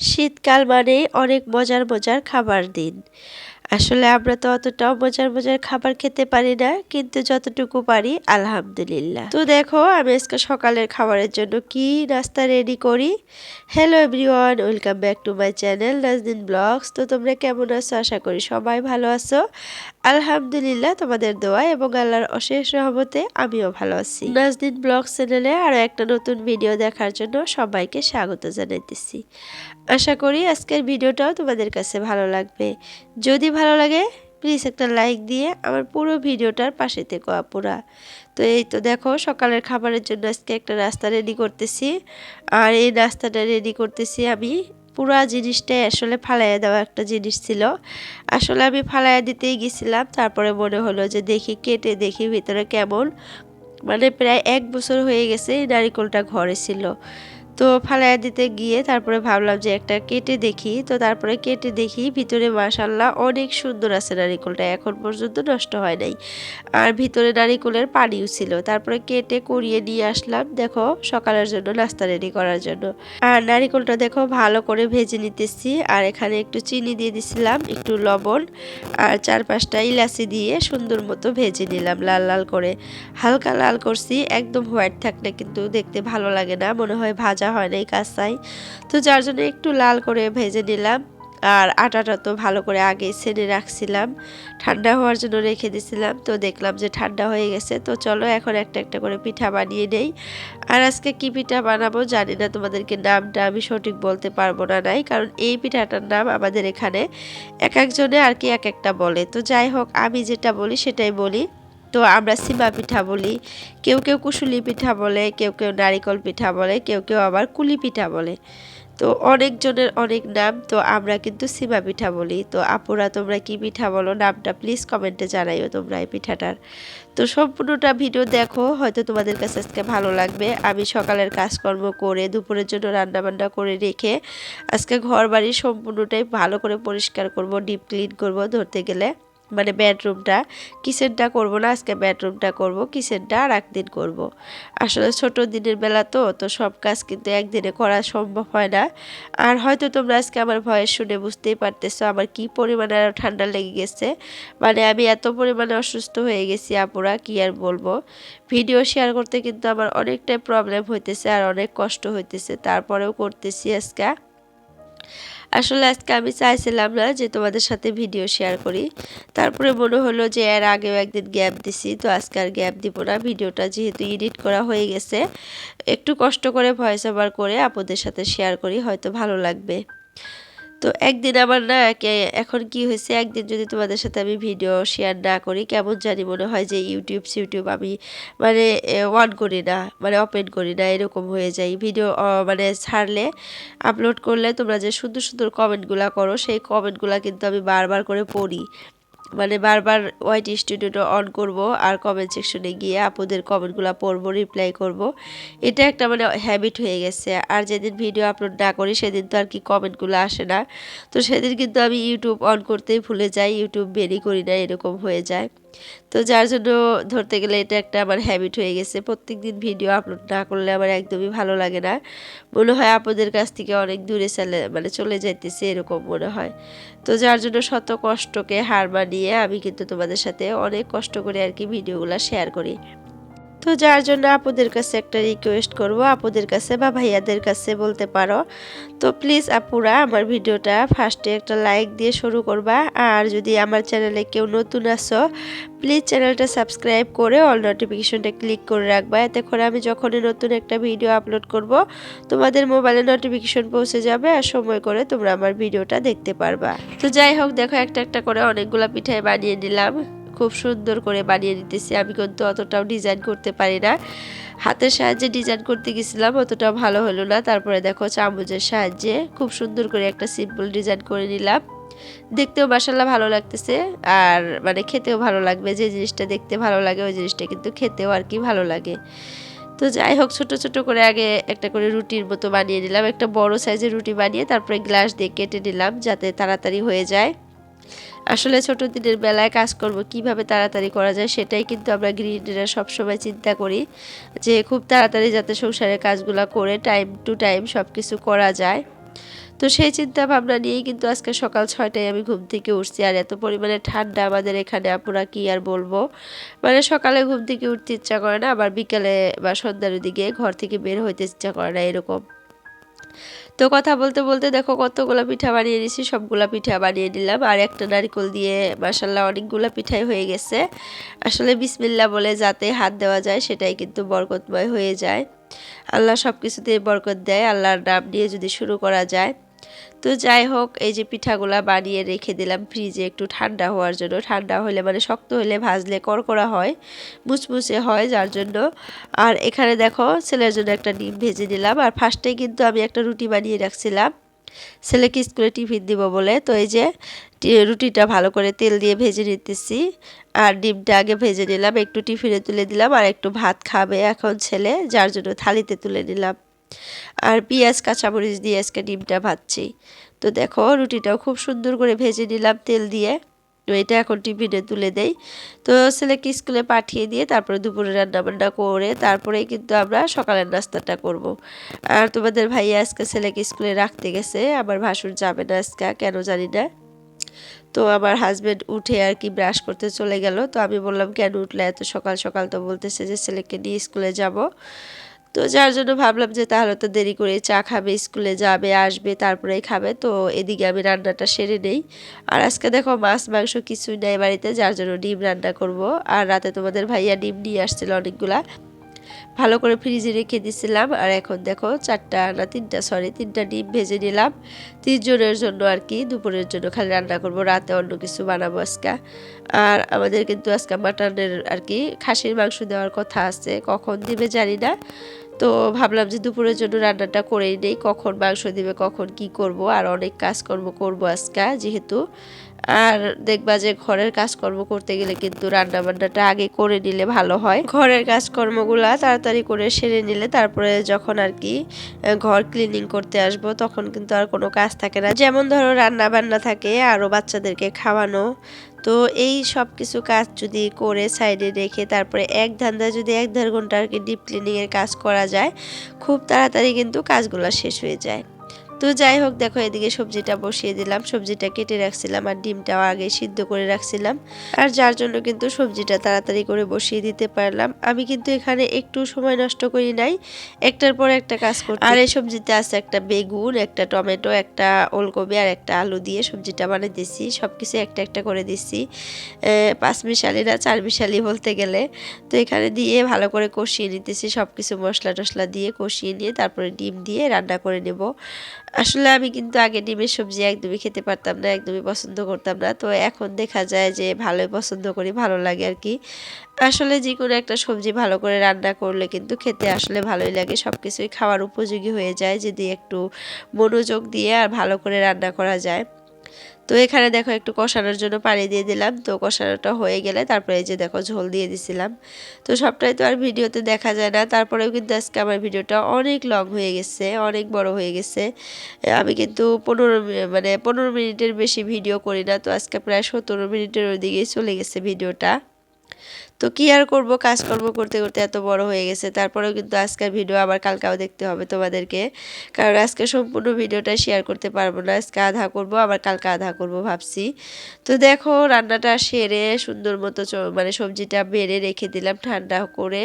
শীতকাল মানেই অনেক মজার মজার খাবার দিন। আসলে আমরা তো অতটাও মজার মজার খাবার খেতে পারি না, কিন্তু যতটুকু পারি আলহামদুলিল্লাহ। তো দেখো আমি আজকে সকালের খাবারের জন্য কি নাস্তা রেডি করি। Hello everyone, welcome back to my channel Najdin vlogs. তো তোমরা কেমন আছো? আশা করি সবাই ভালো আছো। আলহামদুলিল্লাহ তোমাদের দোয়া এবং আল্লাহর অশেষ রহমতে আমিও ভালো আছি। নাজদিন ব্লগস চ্যানেলে আরো একটা নতুন ভিডিও দেখার জন্য সবাইকে স্বাগত জানাইতেছি। আশা করি আজকের ভিডিওটাও তোমাদের কাছে ভালো লাগবে। যদি ভালো লাগে প্লিজ একটা লাইক দিয়ে আমার পুরো ভিডিওটার পাশে থেকো আপুরা। তো এই তো দেখো সকালের খাবারের জন্য আজকে একটা নাস্তা রেডি করতেছি। আর এই নাস্তাটা রেডি করতেছি আমি, পুরা জিনিসটাই আসলে ফালাইয়া দেওয়া একটা জিনিস ছিল। আসলে আমি ফালাইয়া দিতেই গেছিলাম, তারপরে মনে হলো যে দেখি কেটে দেখি ভিতরে কেমন। মানে প্রায় 1 বছর হয়ে গেছে এই নারিকেলটা ঘরে ছিল। তো ফালাইয়া দিতে গিয়ে তারপরে ভাবলাম যে একটা কেটে দেখি। তো তারপরে কেটে দেখি ভিতরে মাশাল্লাহ অনেক সুন্দর আছে নারিকেলটা, এখন পর্যন্ত নষ্ট হয় নাই। আর ভিতরে নারিকেলের পানিও ছিল। তারপরে কেটে কুড়িয়ে নিয়ে আসলাম দেখো সকালের জন্য নাস্তা রেডি করার জন্য। আর নারিকেলটা দেখো ভালো করে ভেজে নিতেছি। আর এখানে একটু চিনি দিয়ে দিছিলাম, একটু লবণ আর 4-5টা ইলাচি দিয়ে সুন্দর মতো ভেজে নিলাম লাল লাল করে। হালকা লাল করছি, একদম হোয়াইট থাকলে কিন্তু দেখতে ভালো লাগে না, মনে হয় ভাজা হয় নাই কাঁচাই। তো যার জন্য একটু লাল করে ভেজে নিলাম। আর আটাটা তো ভালো করে আগে ছেড়ে রাখছিলাম, ঠান্ডা হওয়ার জন্য রেখে দিছিলাম। তো দেখলাম যে ঠান্ডা হয়ে গেছে। তো চলো এখন একটা একটা করে পিঠা বানিয়ে নেই। আর আজকে কি পিঠা বানাবো জানি না, তোমাদেরকে নামটা আমি সঠিক বলতে পারবো না নাই, কারণ এই পিঠাটার নাম আমাদের এখানে এক একজনে আর কি এক একটা বলে। তো যাই হোক আমি যেটা বলি সেটাই বলি। তো আমরা সিমা পিঠা বলি, কেউ কেউ কুশুলি পিঠা বলে, কেউ কেউ নারিকল পিঠা বলে, কেউ কেউ আবার কুলি পিঠা বলে। তো অনেকজনের অনেক নাম, তো আমরা কিন্তু সিমা পিঠা বলি। তো আপুরা তোমরা কি পিঠা বলো নামটা প্লিজ কমেন্টে জানাইও তোমরা এই পিঠাটার। তো সম্পূর্ণটা ভিডিও দেখো, হয়তো তোমাদের কাছে আজকে ভালো লাগবে। আমি সকালের কাজকর্ম করে দুপুরের জন্য রান্না বান্না করে রেখে আজকে ঘর বাড়ি সম্পূর্ণটাই ভালো করে পরিষ্কার করব, ডিপ ক্লিন করব ধরতে গেলে। মানে বেডরুমটা, কিচেনটা করব না আজকে, বেডরুমটা করব, কিচেনটা আর একদিন করব। আসলে ছোট দিনের বেলা তো সব কাজ কিন্তু একদিনে করা সম্ভব হয় না। আর হয়তো তোমরা আজকে আমার ভয়েস শুনে বুঝতেই পারতেছো আমার কি পরিমাণে আরও ঠান্ডা লেগে গেছে। মানে আমি এত পরিমাণে অসুস্থ হয়ে গেছি আপুরা, কি আর বলবো। ভিডিও শেয়ার করতে কিন্তু আমার অনেকটাই প্রবলেম হইতেছে আর অনেক কষ্ট হইতেছে, তারপরেও করতেছি আজকে। আসলে আজকে আমি চাইছিলাম না যে তোমাদের সাথে ভিডিও শেয়ার করি, তারপরে মনে হলো যে এর আগেও একদিন গ্যাপ দিছি, তো আজকে আর গ্যাপ দিব না। ভিডিওটা যেহেতু এডিট করা হয়ে গেছে, একটু কষ্ট করে ভয়েস ওভার করে আপনাদের সাথে শেয়ার করি, হয়তো ভালো লাগবে। তো একদিন আমার না এখন কি হয়েছে, একদিন যদি তোমাদের সাথে আমি ভিডিও শেয়ার না করি কেমন জানি মনে হয় যে ইউটিউব আমি মানে অন করি না, মানে ওপেন করি না, এরকম হয়ে যায়। ভিডিও মানে ছাড়লে আপলোড করলে তোমরা যে সুন্দর সুন্দর কমেন্টগুলো করো সেই কমেন্টগুলো কিন্তু আমি বারবার করে পড়ি। মানে বারবার ওয়াইটি স্টুডিওটা অন করব আর কমেন্ট সেকশনে গিয়ে আপুদের কমেন্টগুলো পড়বো, রিপ্লাই করব। এটা একটা মানে হ্যাবিট হয়ে গেছে। আর যেদিন ভিডিও আপলোড না করি সেদিন তো আর কি কমেন্টগুলো আসে না। তো সেদিন কিন্তু আমি ইউটিউব অন করতেই ভুলে যাই, ইউটিউব বেরই করি না, এরকম হয়ে যায়। তো যার জন্য ধরতে গেলে এটা একটা আমার হ্যাবিট হয়ে গেছে। প্রত্যেকদিন ভিডিও আপলোড না করলে আমার একদমই ভালো লাগে না, মনে হয় আপনাদের কাছ থেকে অনেক দূরে চলে যাইতেছে এরকম মনে হয়। তো যার জন্য শত কষ্টকে হার মানিয়ে আমি কিন্তু তোমাদের সাথে অনেক কষ্ট করে আর কি ভিডিওগুলো শেয়ার করি। তো যার জন্য আপুদের কাছে একটা রিকোয়েস্ট করব, আপুদের কাছে বা ভাইয়াদের কাছে বলতে পারো, তো প্লিজ আপুরা আমার ভিডিওটা ফার্স্টে একটা লাইক দিয়ে শুরু করবা। আর যদি আমার চ্যানেলে কেউ নতুন আসো প্লিজ চ্যানেলটা সাবস্ক্রাইব করে অল নোটিফিকেশনটা ক্লিক করে রাখবা, এতে করে আমি যখনই নতুন একটা ভিডিও আপলোড করব তোমাদের মোবাইলে নোটিফিকেশন পৌঁছে যাবে আর সময় করে তোমরা আমার ভিডিওটা দেখতে পারবা। তো যাই হোক দেখো একটা একটা করে অনেকগুলা পিঠাই বানিয়ে নিলাম, খুব সুন্দর করে বানিয়ে নিতেছি। আমি কিন্তু অতটাও ডিজাইন করতে পারি না, হাতের সাহায্যে ডিজাইন করতে গেছিলাম অতটাও ভালো হলো না। তারপরে দেখো চামচের সাহায্যে খুব সুন্দর করে একটা সিম্পল ডিজাইন করে নিলাম। দেখতেও মাশাআল্লাহ ভালো লাগতেছে, আর মানে খেতেও ভালো লাগবে। যে জিনিসটা দেখতে ভালো লাগে ওই জিনিসটা কিন্তু খেতেও আর কি ভালো লাগে। তো যাই হোক ছোট ছোট করে আগে একটা করে রুটির মতো বানিয়ে নিলাম, একটা বড় সাইজের রুটি বানিয়ে তারপরে গ্লাস দিয়ে কেটে নিলাম যাতে তাড়াতাড়ি হয়ে যায়। আসলে ছোট দিনের বেলায় কাজ করব কিভাবে তাড়াতাড়ি করা যায় সেটাই কিন্তু আমরা গৃহিণীরা সবসময় চিন্তা করি, যে খুব তাড়াতাড়ি যাতে সংসারের কাজগুলো করে টাইম টু টাইম সব কিছু করা যায়। তো সেই চিন্তা ভাবনা নিয়েই কিন্তু আজকে সকাল 6টায় আমি ঘুম থেকে উঠছি। আর এত পরিমাণে ঠান্ডা আমাদের এখানে, আপুরা কি আর বলবো, মানে সকালে ঘুম থেকে উঠতে ইচ্ছা করে না, আবার বিকালে বা সন্ধ্যার দিকে ঘর থেকে বের হইতে ইচ্ছা করে না, এরকম। তো কথা বলতে বলতে দেখো কতগুলা পিঠা বানিয়ে নিয়েছি, সবগুলা পিঠা বানিয়ে নিলাম। আর একটা নারকেল দিয়ে মাশাল্লাহ অনেকগুলা পিঠাই হয়ে গেছে। আসলে বিসমিল্লাহ বলে যাতে হাত দেওয়া যায় সেটাই কিন্তু বরকতময় হয়ে যায়। আল্লাহ সব কিছুতেই বরকত দেয়, আল্লাহর নাম নিয়ে যদি শুরু করা যায়। তো যাই হোক, এই যে পিঠাগুলা বানিয়ে রেখে দিলাম ফ্রিজে একটু ঠান্ডা হওয়ার জন্য। ঠান্ডা হলে মানে শক্ত হলে ভাজলে কড়কড়া হয়, মুচমুচে হয়, যার জন্য। আর এখানে দেখো ছেলের জন্য একটা ডিম ভেজে নিলাম। আর ফার্স্টেই কিন্তু আমি একটা রুটি বানিয়ে রাখছিলাম ছেলেকে স্কুলে টিফিন দিব বলে। তো এই যে রুটিটা ভালো করে তেল দিয়ে ভেজে নিতেছি, আর ডিমটা আগে ভেজে নিলাম, একটু টিফিনে তুলে দিলাম, আর একটু ভাত খাবে এখন ছেলে, যার জন্য থালিতে তুলে নিলাম। আর পেঁয়াজ কাঁচামরিচ দিয়ে আজকে ডিমটা ভাজছি। তো দেখো রুটিটাও খুব সুন্দর করে ভেজে নিলাম তেল দিয়ে। তো এটা এখন টিফিনে তুলে দেই। তো ছেলেকে স্কুলে পাঠিয়ে দিয়ে তারপরে দুপুরে রান্নাবান্না করে তারপরেই কিন্তু আমরা সকালের নাস্তাটা করব। আর তোমাদের ভাইয়া আজকে ছেলেকে স্কুলে রাখতে গেছে, আমার ভাসুর যাবে না আজকে, কেন জানি না। তো আমার হাজবেন্ড উঠে আর কি ব্রাশ করতে চলে গেল। তো আমি বললাম কেন উঠলে এত সকাল সকাল? তো বলতেছে যে ছেলেকে নিয়ে স্কুলে যাব। তো যার জন্য ভাবলাম যে তাহলে তো দেরি করে চা খাবে, স্কুলে যাবে, আসবে, তারপরেই খাবে। তো এদিকে আমি রান্নাটা সেরে নেই। আর আজকে দেখো মাছ মাংস কিছুই নেই বাড়িতে, যার জন্য ডিম রান্না করব। আর রাতে তোমাদের ভাইয়া ডিম নিয়ে আসছিল অনেকগুলা, ভালো করে ফ্রিজে রেখে দিছিলাম। আর এখন দেখো তিনটা ডিম ভেজে নিলাম 3 জনের জন্য আর কি, দুপুরের জন্য খালি রান্না করব, রাতে অন্য কিছু বানাবো আজকে। আর আমাদের কিন্তু আজকে মাটনের আর কি খাসির মাংস দেওয়ার কথা আছে, কখন দিবে জানি না। তো ভাবলাম যে দুপুরের জন্য রান্নাটা করেই নেই, কখন মাংস দিবে, কখন কি করব। আর অনেক কাজকর্ম করব আজকে যেহেতু। আর দেখবা যে ঘরের কাজকর্ম করতে গেলে কিন্তু রান্না বান্নাটা আগে করে নিলে ভালো হয়। ঘরের কাজকর্মগুলা তাড়াতাড়ি করে সেরে নিলে তারপরে যখন আর কি ঘর ক্লিনিং করতে আসবো তখন কিন্তু আর কোনো কাজ থাকে না। যেমন ধরো রান্না বান্না থাকে, আরও বাচ্চাদেরকে খাওয়ানো। তো এই সব কিছু কাজ যদি করে সাইডে রেখে তারপরে এক ধান্দায় যদি 1-1.5 ঘন্টা আর কি ডিপ ক্লিনিংয়ের কাজ করা যায়, খুব তাড়াতাড়ি কিন্তু কাজগুলো শেষ হয়ে যায়। তো যাই হোক, দেখো এদিকে সবজিটা বসিয়ে দিলাম, সবজিটা কেটে রাখছিলাম আর ডিমটাও আগে সিদ্ধ করে রাখছিলাম। আর যার জন্য কিন্তু সবজিটা তাড়াতাড়ি করে বসিয়ে দিতে পারলাম। আমি কিন্তু এখানে একটু সময় নষ্ট করি নাই, একটার পর একটা কাজ করতে। আর এই সবজিতে আছে একটা বেগুন, একটা টমেটো, একটা ওলকপি আর একটা আলু দিয়ে সবজিটা বানিয়ে দিছি। সবকিছু একটা একটা করে দিছি, 5 মিশালি না 4 মিশালি বলতে গেলে। তো এখানে দিয়ে ভালো করে কষিয়ে নিতেছি, সবকিছু মশলা টশলা দিয়ে কষিয়ে নিয়ে তারপরে ডিম দিয়ে রান্না করে নেব। আসলে আমি কিন্তু আগে ডিমের সবজি একদমই খেতে পারতাম না, একদমই পছন্দ করতাম না। তো এখন দেখা যায় যে ভালোই পছন্দ করি, ভালো লাগে আর কি। আসলে যে কোনো একটা সবজি ভালো করে রান্না করলে কিন্তু খেতে আসলে ভালোই লাগে, সব কিছুই খাওয়ার উপযোগী হয়ে যায় যদি একটু মনোযোগ দিয়ে আর ভালো করে রান্না করা যায়। তো এখানে দেখো একটু কষানোর জন্য পানি দিয়ে দিলাম। তো কষানোটা হয়ে গেলে তারপরে এই যে দেখো ঝোল দিয়ে দিছিলাম। তো সবটাই তো আর ভিডিওতে দেখা যায় না, তারপরেও কিন্তু আজকে আমার ভিডিওটা অনেক লং হয়ে গেছে, অনেক বড় হয়ে গেছে। আমি কিন্তু 15 মিনিটের বেশি ভিডিও করি না। তো আজকে প্রায় 17 মিনিটের ওদিকেই চলে গেছে ভিডিওটা। তো কি আর করব, কাজকর্ম করতে করতে এত বড় হয়ে গেছে। তারপরেও কিন্তু আজকের ভিডিও আবার কালকেও দেখতে হবে তোমাদেরকে, কারণ আজকে সম্পূর্ণ ভিডিওটা শেয়ার করতে পারবো না। আজকে আধা করব, আবার কালকে আধা করব ভাবছি। তো দেখো রান্নাটা সেরে সুন্দর মতো মানে সবজিটা বেড়ে রেখে দিলাম ঠান্ডা করে,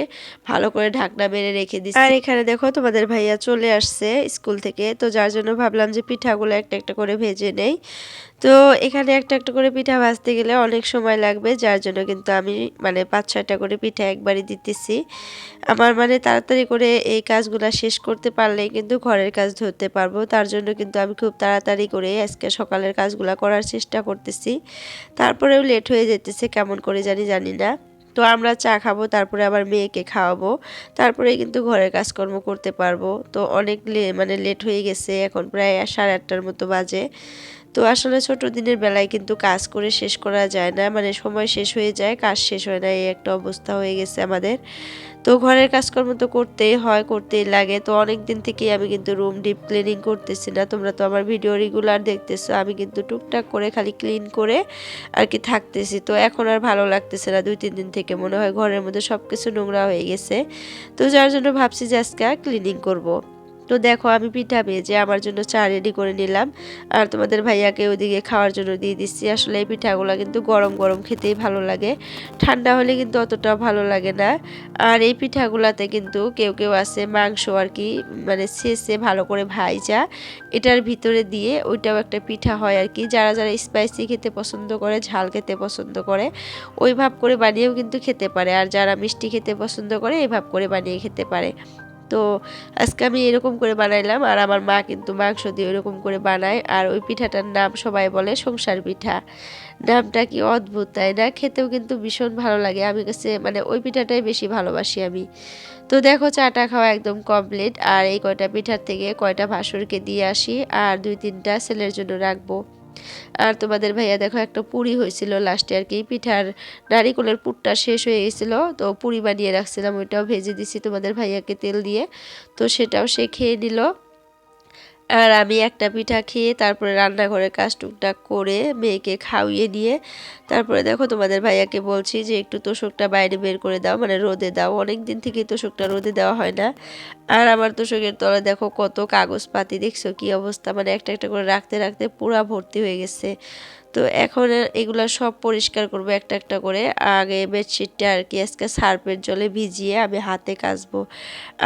ভালো করে ঢাকনা মেরে রেখে দিচ্ছি। আর এখানে দেখো তোমাদের ভাইয়া চলে আসছে স্কুল থেকে, তো যার জন্য ভাবলাম যে পিঠাগুলো একটা একটা করে ভেজে নেই। তো এখানে একটা একটা করে পিঠা ভাজতে গেলে অনেক সময় লাগবে, যার জন্য কিন্তু আমি মানে 5-6টা করে পিঠা একবারই দিতেছি। আমার মানে তাড়াতাড়ি করে এই কাজগুলো শেষ করতে পারলেই কিন্তু ঘরের কাজ ধরতে পারবো, তার জন্য কিন্তু আমি খুব তাড়াতাড়ি করে আজকে সকালের কাজগুলো করার চেষ্টা করতেছি। তারপরেও লেট হয়ে যেতেছে কেমন করে জানি না। তো আমরা চা খাবো, তারপরে আবার মেয়েকে খাওয়াবো, তারপরে কিন্তু ঘরের কাজকর্ম করতে পারবো। তো অনেক মানে লেট হয়ে গেছে, এখন প্রায় 8:30টার মতো বাজে। তো আসলে ছোট দিনের বেলায় কিন্তু কাজ করে শেষ করা যায় না, মানে সময় শেষ হয়ে যায়, কাজ শেষ হয় না, এই একটা অবস্থা হয়ে গেছে আমাদের। তো ঘরের কাজকর্ম তো করতেই হয়, করতেই লাগে। তো অনেক দিন থেকেই আমি কিন্তু রুম ডিপ ক্লিনিং করতেছি না, তোমরা তো আমার ভিডিও রেগুলার দেখতেছো, আমি কিন্তু টুকটাক করে খালি ক্লিন করে আর কি থাকতেছি। তো এখন আর ভালো লাগতেছে না, 2-3 দিন থেকে মনে হয় ঘরের মধ্যে সব কিছু নোংরা হয়ে গেছে। তো যার জন্য ভাবছি যে আজকে ক্লিনিং করব। তো দেখো আমি পিঠা ভেজে আমার জন্য চা রেডি করে নিলাম, আর তোমাদের ভাইয়াকে ওইদিকে খাওয়ার জন্য দিয়ে দিচ্ছি। আসলে এই পিঠাগুলো কিন্তু গরম গরম খেতেই ভালো লাগে, ঠান্ডা হলে কিন্তু অতটাও ভালো লাগে না। আর এই পিঠাগুলাতে কিন্তু কেউ কেউ আছে মাংস আর কি মানে ছেঁচে ভালো করে ভাইজা এটার ভিতরে দিয়ে ওইটাও একটা পিঠা হয় আর কি। যারা যারা স্পাইসি খেতে পছন্দ করে, ঝাল খেতে পছন্দ করে, ওই ভাব করে বানিয়েও কিন্তু খেতে পারে। আর যারা মিষ্টি খেতে পছন্দ করে এই ভাব করে বানিয়ে খেতে পারে। তো আজকে আমি এরকম করে বানাইলাম, আর আমার মা কিন্তু মাংস দিয়ে এরকম করে বানায়। আর ওই পিঠাটার নাম সবাই বলে সংসার পিঠা। নামটা কি অদ্ভুত তাই না? খেতেও কিন্তু ভীষণ ভালো লাগে। আমি কাছে মানে ওই পিঠাটাই বেশি ভালোবাসি আমি। তো দেখো চাটা খাওয়া একদম কমপ্লিট, আর এই কয়টা পিঠার থেকে কয়টা ভাসুরকে দিয়ে আসি, আর 2-3টা ছেলের জন্য রাখবো। আর তোমাদের ভাইয়া দেখো একটা পুরি হয়েছিল লাস্টে আর কি, পিঠার নারিকলের পুরটা শেষ হয়ে গেছিলো, তো পুরি বানিয়ে রাখছিলাম, ওইটাও ভেজে দিছি তোমাদের ভাইয়াকে তেল দিয়ে। তো সেটাও সে খেয়ে নিল। আর আমি একটা পিঠা খেয়ে তারপরে রান্নাঘরের কাজ টুকটাক করে মেয়েকে খাওয়িয়ে নিয়ে তারপরে দেখো তোমাদের ভাইয়াকে বলছি যে একটু তোশকটা বাইরে বের করে দাও, মানে রোদে দাও, অনেক দিন থেকে তোশকটা রোদে দেওয়া হয় না। আর আমার তোশকের তলায় দেখো কত কাগজপাতি, দেখছো কি অবস্থা, মানে একটা একটা করে রাখতে রাখতে পুরা ভর্তি হয়ে গেছে। তো এখন এগুলা সব পরিষ্কার করব একটা একটা করে। আগে বেডশিটটা আর কি আজকে সার্ফের জলে ভিজিয়ে আমি হাতে কাচবো।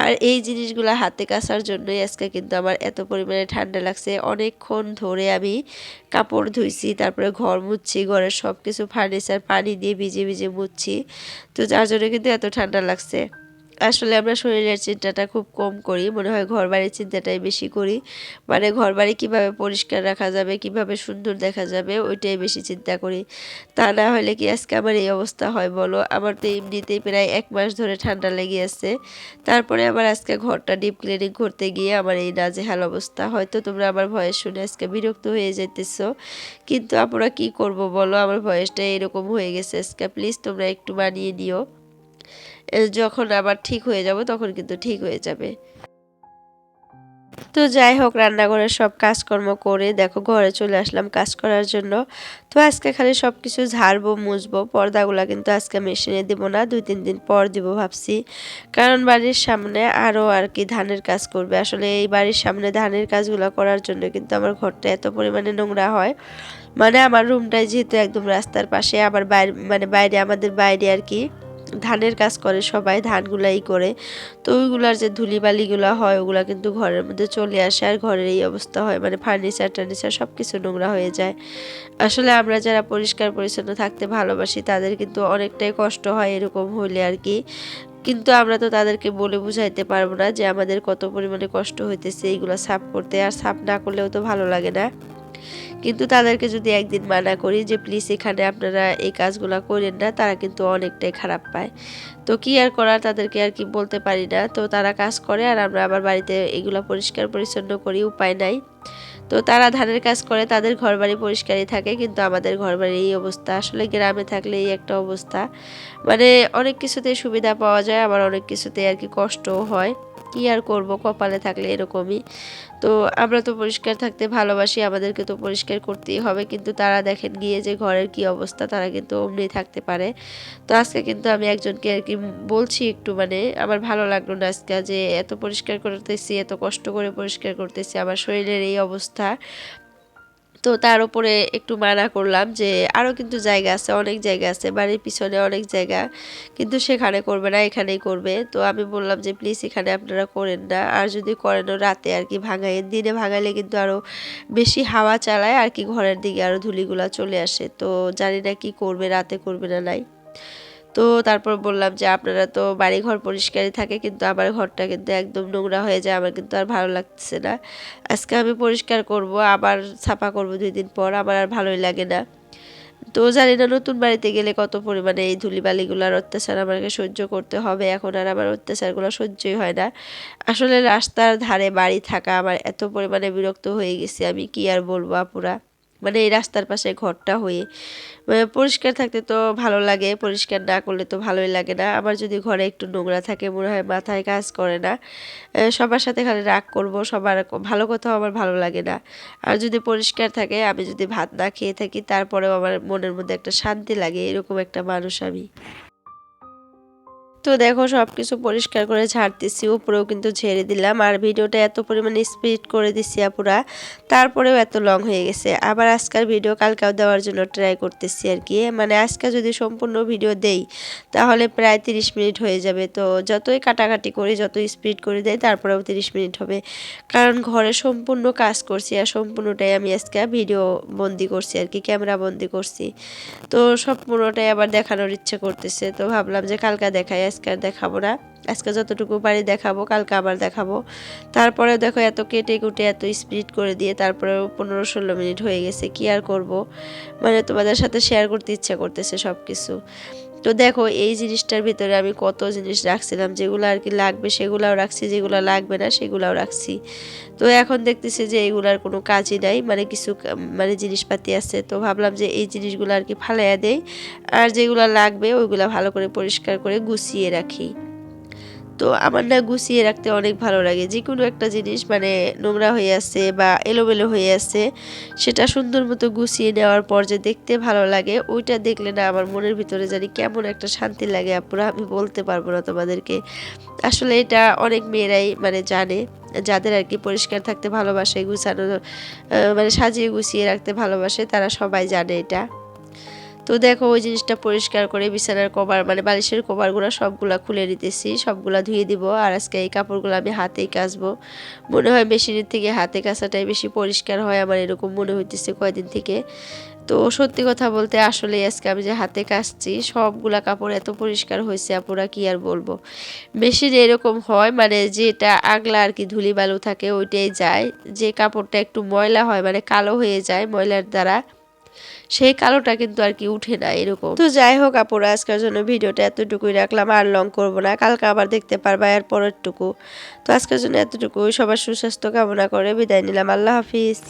আর এই জিনিসগুলো হাতে কাচার জন্যই আজকে কিন্তু আমার এত পরিমাণে ঠান্ডা লাগছে। অনেকক্ষণ ধরে আমি কাপড় ধুইছি, তারপরে ঘর মুছছি, ঘরের সব কিছু ফার্নিচার পানি দিয়ে ভিজে ভিজে মুছছি। তো যার জন্য কিন্তু এত ঠান্ডা লাগছে। আসলে আমরা শরীরের চিন্তাটা খুব কম করি, মনে হয় ঘর বাড়ির চিন্তাটাই বেশি করি। মানে ঘর বাড়ি কীভাবে পরিষ্কার রাখা যাবে, কিভাবে সুন্দর দেখা যাবে, ওইটাই বেশি চিন্তা করি। তা না হলে কি আজকে আমার এই অবস্থা হয় বলো? আমার তো এমনিতেই প্রায় 1 মাস ধরে ঠান্ডা লেগে আছে, তারপরে আবার আজকে ঘরটা ডিপ ক্লিনিং করতে গিয়ে আমার এই নাজেহাল অবস্থা। হয়তো তোমরা আমার ভয়েস শুনে আজকে বিরক্ত হয়ে যেতেছো, কিন্তু আমরা কি করব বলো, আমার ভয়েসটা এরকম হয়ে গেছে আজকে। প্লিজ তোমরা একটু মানিয়ে নিও, যখন আবার ঠিক হয়ে যাব তখন কিন্তু ঠিক হয়ে যাবে। তো যাই হোক, রান্নাঘরের সব কাজকর্ম করে দেখো ঘরে চলে আসলাম কাজ করার জন্য। তো আজকে খালি সব কিছু ঝাড়বো মুছবো, পর্দাগুলা কিন্তু আজকে মেশিনে দিব না, 2-3 দিন পর দিব ভাবছি। কারণ বাড়ির সামনে আরও আর কি ধানের কাজ করবে। আসলে এই বাড়ির সামনে ধানের কাজগুলো করার জন্য কিন্তু আমার ঘরটা এত পরিমাণে নোংরা হয়। মানে আমার রুমটাই যেহেতু একদম রাস্তার পাশে, আবার বাইরে মানে বাইরে আমাদের বাইরে আর কি ধানের কাজ করে সবাই, ধানগুলাই করে। তো ওইগুলার যে ধুলিবালিগুলো হয় ওগুলা কিন্তু ঘরের মধ্যে চলে আসে, আর ঘরের এই অবস্থা হয়, মানে ফার্নিচার টার্নিচার সব কিছু নোংরা হয়ে যায়। আসলে আমরা যারা পরিষ্কার পরিচ্ছন্ন থাকতে ভালোবাসি তাদের কিন্তু অনেকটাই কষ্ট হয় এরকম হইলে আর কি। কিন্তু আমরা তো তাদেরকে বলে বুঝাইতে পারবো না যে আমাদের কত পরিমাণে কষ্ট হইতেছে এইগুলো সাফ করতে, আর সাফ না করলেও তো ভালো লাগে না। কিন্তু তাদেরকে যদি একদিন মানা করি যে প্লিজ এখানে আপনারা এই কাজগুলো করেন না, তারা কিন্তু অনেকটাই খারাপ পায়। তো কি আর করার, তাদেরকে আর কি বলতে পারি না। তো তারা কাজ করে আর আমরা আবার বাড়িতে এগুলো পরিষ্কার পরিচ্ছন্ন করি, উপায় নাই। তো তারা ধানের কাজ করে, তাদের ঘরবাড়ি পরিষ্কারই থাকে, কিন্তু আমাদের ঘরবাড়ির এই অবস্থা। আসলে গ্রামে থাকলে এই একটা অবস্থা, মানে অনেক কিছুতে সুবিধা পাওয়া যায়, আবার অনেক কিছুতে আর কি কষ্টও হয়। কি আর করব, কপালে থাকলে এরকমই। তো আমরা তো পরিষ্কার থাকতে ভালোবাসি, আমাদেরকে তো পরিষ্কার করতেই হবে। কিন্তু তারা দেখেন গিয়ে যে ঘরের কি অবস্থা, তারা কিন্তু অমনি থাকতে পারে। তো আজকে কিন্তু আমি একজনকে আর কি বলছি একটু, মানে আমার ভালো লাগলো না আজকে যে এত পরিষ্কার করতেছি, এত কষ্ট করে পরিষ্কার করতেছি, আমার শরীরের এই অবস্থা। তো তার উপরে একটু মানা করলাম যে আরও কিন্তু জায়গা আছে, অনেক জায়গা আছে বাড়ির পিছনে, অনেক জায়গা, কিন্তু সেখানে করবে না, এখানেই করবে। তো আমি বললাম যে প্লিজ এখানে আপনারা করেন না, আর যদি করেনও রাতে আর কি ভাঙাইয়েন, দিনে ভাঙাইলে কিন্তু আরও বেশি হাওয়া চালায় আর কি, ঘরের দিকে আরও ধুলিগুলা চলে আসে। তো জানি না কি করবে, রাতে করবে না নাই। তো তারপর বললাম যে আপনারা তো বাড়িঘর পরিষ্কারই থাকে, কিন্তু আমার ঘরটা কিন্তু একদম নোংরা হয়ে যায়, আমার কিন্তু আর ভালো লাগছে না। আজকে আমি পরিষ্কার করব, আবার ছাপা করব 2 দিন পর, আমার আর ভালোই লাগে না। তো জানি না নতুন বাড়িতে গেলে কত পরিমাণে এই ধুলিবালিগুলোর অত্যাচার আমাকে সহ্য করতে হবে। এখন আর আমার অত্যাচারগুলো সহ্যই হয় না। আসলে রাস্তার ধারে বাড়ি থাকা আমার এত পরিমাণে বিরক্ত হয়ে গেছি, আমি কি আর বলবো আপুরা। মানে এই রাস্তার পাশে ঘরটা হয়ে পরিষ্কার থাকতে তো ভালো লাগে, পরিষ্কার না করলে তো ভালোই লাগে না। আমার যদি ঘরে একটু নোংরা থাকে মনে হয় মাথায় কাজ করে না, সবার সাথে খালি রাগ করব, সবার ভালো কথাও আমার ভালো লাগে না। আর যদি পরিষ্কার থাকে, আমি যদি ভাত না খেয়ে থাকি তারপরেও আমার মনের মধ্যে একটা শান্তি লাগে, এরকম একটা মানুষ আমি। তো দেখো সবকিছু পরিষ্কার করে ঝাড়তেছি, উপরেও কিন্তু ঝেড়ে দিলাম। আর ভিডিওটা এত পরিমাণে স্পিড করে দিছি আপুরা, তারপরেও এত লং হয়ে গেছে। আবার আজকের ভিডিও কালকেও দেওয়ার জন্য ট্রাই করতেছি আর কি। মানে আজকে যদি সম্পূর্ণ ভিডিও দেই তাহলে প্রায় 30 মিনিট হয়ে যাবে। তো যতই কাটাকাটি করি, যতই স্পিড করে দেয়, তারপরেও 30 মিনিট হবে। কারণ ঘরে সম্পূর্ণ কাজ করছি আর সম্পূর্ণটাই আমি আজকে ভিডিও বন্দি করছি আর কি, ক্যামেরা বন্দি করছি। তো সম্পূর্ণটাই আবার দেখানোর ইচ্ছে করতেছে, তো ভাবলাম যে কালকে দেখাই, আজকে আর দেখাবো না। আজকে যতটুকু পারি দেখাবো, কালকে আবার দেখাবো। তারপরে দেখো এত কেটে কুটে এত স্পিড করে দিয়ে তারপরে 15-16 মিনিট হয়ে গেছে, কি আর করব, মানে তোমাদের সাথে শেয়ার করতে ইচ্ছা করতেছে সব কিছু। তো দেখো এই জিনিসটার ভিতরে আমি কত জিনিস রাখছিলাম, যেগুলো আর কি লাগবে সেগুলাও রাখছি, যেগুলো লাগবে না সেগুলাও রাখছি। তো এখন দেখতেছি যে এইগুলার কোনো কাজই নাই, মানে কিছু মানে জিনিসপাতি আছে। তো ভাবলাম যে এই জিনিসগুলো আর কি ফালাইয়া দেই, আর যেগুলো লাগবে ওইগুলো ভালো করে পরিষ্কার করে গুছিয়ে রাখি। তো আমার না গুছিয়ে রাখতে অনেক ভালো লাগে। যে কোনো একটা জিনিস মানে নোংরা হয়ে আছে বা এলোমেলো হয়ে আছে, সেটা সুন্দর মতো গুছিয়ে নেওয়ার পর যে দেখতে ভালো লাগে, ওইটা দেখলে না আমার মনের ভিতরে জানি কেমন একটা শান্তি লাগে আপুরা, আমি বলতে পারবো না তোমাদেরকে। আসলে এটা অনেক মেয়েরাই মানে জানে, যাদের আর কি পরিষ্কার থাকতে ভালোবাসে, গুছানো মানে সাজিয়ে গুছিয়ে রাখতে ভালোবাসে, তারা সবাই জানে এটা। তো দেখো ওই জিনিসটা পরিষ্কার করে বিছানার কভার মানে বালিশের কভারগুলো সবগুলা খুলে নিতেছি, সবগুলা ধুয়ে দিব। আর আজকে এই কাপড়গুলো আমি হাতেই কাচবো। মনে হয় মেশিনের থেকে হাতে কাচাটাই বেশি পরিষ্কার হয়, আমার এরকম মনে হইতেছে কয়দিন থেকে। তো সত্যি কথা বলতে আসলে আজকে আমি যে হাতে কাচছি, সবগুলা কাপড় এত পরিষ্কার হয়েছে আপুরা, কি আর বলবো। মেশিনে এরকম হয় মানে যেটা আগলা আর কি ধুলি বালু থাকে ওইটাই যায়, যে কাপড়টা একটু ময়লা হয় মানে কালো হয়ে যায় ময়লার দ্বারা, সেই কালোটা কিন্তু আর কি উঠে না এরকম। তো যাই হোক আপুরা, আজকের জন্য ভিডিওটা এতটুকুই রাখলাম, আর লং করবো না, কালকে আবার দেখতে পারবা এর পরেরটুকু। তো আজকের জন্য এতটুকুই, সবার সুস্বাস্থ্য কামনা করে বিদায় নিলাম, আল্লাহ হাফিজ।